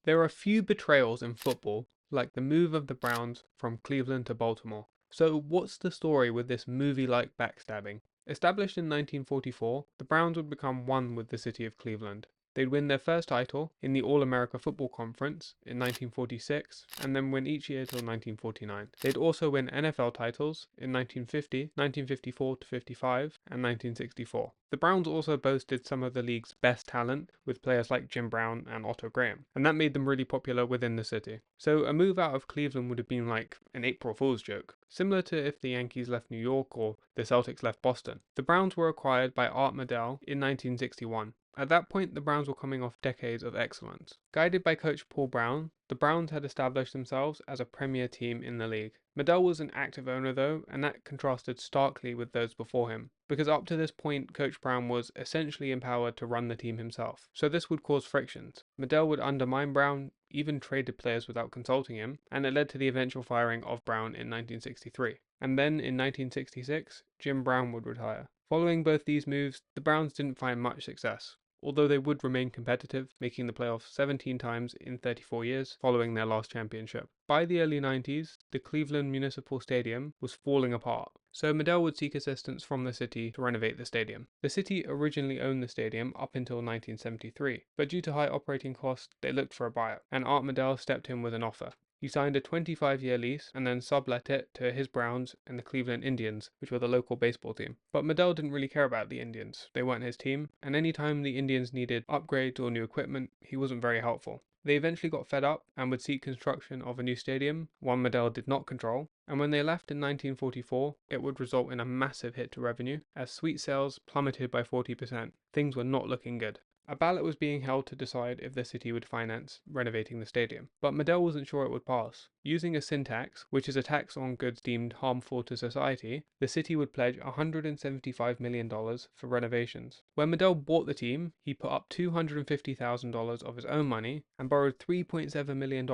There are a few betrayals in football, like the move of the Browns from Cleveland to Baltimore. So what's the story with this movie-like backstabbing? Established in 1944, the Browns would become one with the city of Cleveland. They'd win their first title in the All-America Football Conference in 1946, and then win each year till 1949. They'd also win NFL titles in 1950, 1954-55, and 1964. The Browns also boasted some of the league's best talent, with players like Jim Brown and Otto Graham, and that made them really popular within the city. So a move out of Cleveland would have been like an April Fool's joke, similar to if the Yankees left New York or the Celtics left Boston. The Browns were acquired by Art Modell in 1961. At that point, the Browns were coming off decades of excellence. Guided by coach Paul Brown, the Browns had established themselves as a premier team in the league. Modell was an active owner though, and that contrasted starkly with those before him, because up to this point, Coach Brown was essentially empowered to run the team himself, so this would cause frictions. Modell would undermine Brown, even traded players without consulting him, and it led to the eventual firing of Brown in 1963. And then in 1966, Jim Brown would retire. Following both these moves, the Browns didn't find much success, although they would remain competitive, making the playoffs 17 times in 34 years following their last championship. By the early 90s, the Cleveland Municipal Stadium was falling apart, so Modell would seek assistance from the city to renovate the stadium. The city originally owned the stadium up until 1973, but due to high operating costs, they looked for a buyer, and Art Modell stepped in with an offer. He signed a 25-year lease and then sublet it to his Browns and the Cleveland Indians, which were the local baseball team. But Modell didn't really care about the Indians. They weren't his team, and anytime the Indians needed upgrades or new equipment, he wasn't very helpful. They eventually got fed up and would seek construction of a new stadium, one Modell did not control, and when they left in 1944, it would result in a massive hit to revenue, as suite sales plummeted by 40%. Things were not looking good. A ballot was being held to decide if the city would finance renovating the stadium, but Modell wasn't sure it would pass. Using a sin tax, which is a tax on goods deemed harmful to society, the city would pledge $175 million for renovations. When Modell bought the team, he put up $250,000 of his own money and borrowed $3.7 million.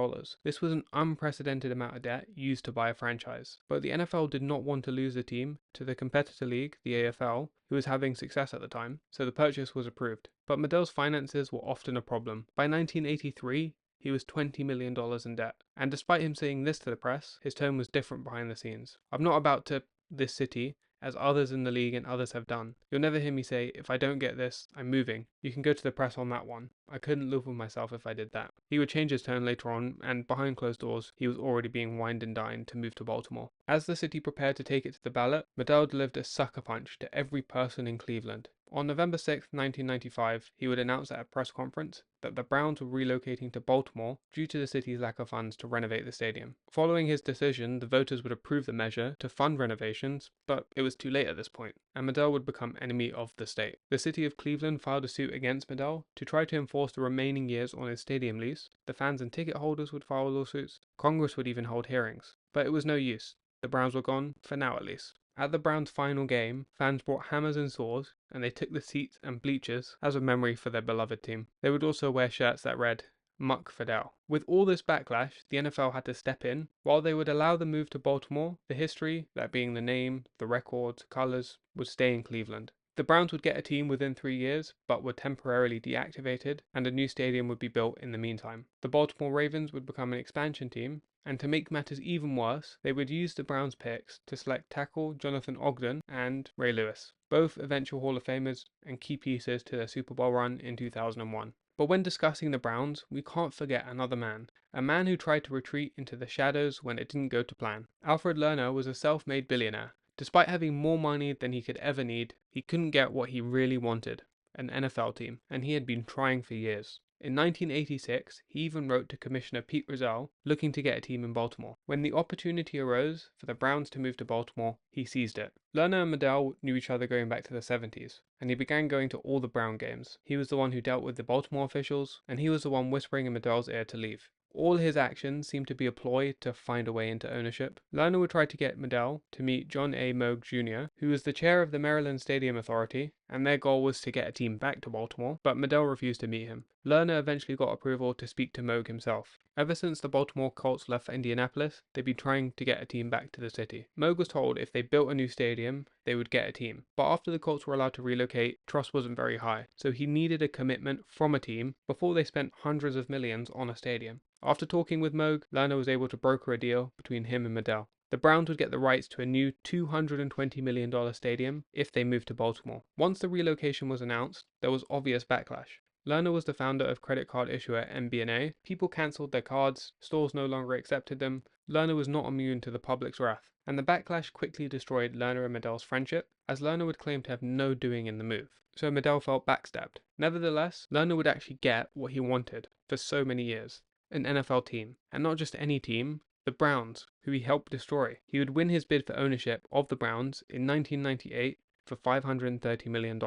This was an unprecedented amount of debt used to buy a franchise, but the NFL did not want to lose the team to the competitor league, the AFL, who was having success at the time, so the purchase was approved. But Modell's finances were often a problem. By 1983, he was $20 million in debt, and despite him saying this to the press, his tone was different behind the scenes. I'm not about to this city, as others in the league and others have done. You'll never hear me say, if I don't get this, I'm moving. You can go to the press on that one. I couldn't live with myself if I did that. He would change his tone later on, and behind closed doors, he was already being wined and dined to move to Baltimore. As the city prepared to take it to the ballot, Modell delivered a sucker punch to every person in Cleveland. On November 6, 1995, he would announce at a press conference that the Browns were relocating to Baltimore due to the city's lack of funds to renovate the stadium. Following his decision, the voters would approve the measure to fund renovations, but it was too late at this point, and Modell would become enemy of the state. The city of Cleveland filed a suit against Modell to try to enforce the remaining years on his stadium lease. The fans and ticket holders would file lawsuits. Congress would even hold hearings, but it was no use. The Browns were gone, for now at least. At the Browns' final game, fans brought hammers and saws, and they took the seats and bleachers as a memory for their beloved team. They would also wear shirts that read, Muck Fidel. With all this backlash, the NFL had to step in. While they would allow the move to Baltimore, the history, that being the name, the records, colors, would stay in Cleveland. The Browns would get a team within 3 years, but were temporarily deactivated, and a new stadium would be built in the meantime. The Baltimore Ravens would become an expansion team, and to make matters even worse, they would use the Browns picks to select tackle Jonathan Ogden and Ray Lewis, both eventual Hall of Famers and key pieces to their Super Bowl run in 2001. But when discussing the Browns, we can't forget another man, a man who tried to retreat into the shadows when it didn't go to plan. Alfred Lerner was a self-made billionaire. Despite having more money than he could ever need, he couldn't get what he really wanted, an NFL team, and he had been trying for years. In 1986, he even wrote to Commissioner Pete Rozelle looking to get a team in Baltimore. When the opportunity arose for the Browns to move to Baltimore, he seized it. Lerner and Modell knew each other going back to the 70s, and he began going to all the Brown games. He was the one who dealt with the Baltimore officials, and he was the one whispering in Modell's ear to leave. All his actions seemed to be a ploy to find a way into ownership. Lerner would try to get Modell to meet John A. Moog Jr., who was the chair of the Maryland Stadium Authority, and their goal was to get a team back to Baltimore, but Modell refused to meet him. Lerner eventually got approval to speak to Moog himself. Ever since the Baltimore Colts left for Indianapolis, they'd been trying to get a team back to the city. Moog was told if they built a new stadium, they would get a team. But after the Colts were allowed to relocate, trust wasn't very high, so he needed a commitment from a team before they spent hundreds of millions on a stadium. After talking with Moog, Lerner was able to broker a deal between him and Modell. The Browns would get the rights to a new $220 million stadium if they moved to Baltimore. Once the relocation was announced, there was obvious backlash. Lerner was the founder of credit card issuer MBNA. People cancelled their cards, stores no longer accepted them. Lerner was not immune to the public's wrath, and the backlash quickly destroyed Lerner and Modell's friendship, as Lerner would claim to have no doing in the move. So Modell felt backstabbed. Nevertheless, Lerner would actually get what he wanted for so many years: an NFL team, and not just any team, the Browns, who he helped destroy. He would win his bid for ownership of the Browns in 1998 for $530 million.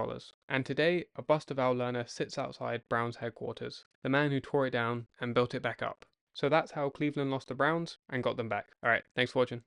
And today, a bust of Al Lerner sits outside Browns headquarters, the man who tore it down and built it back up. So that's how Cleveland lost the Browns and got them back. Alright, thanks for watching.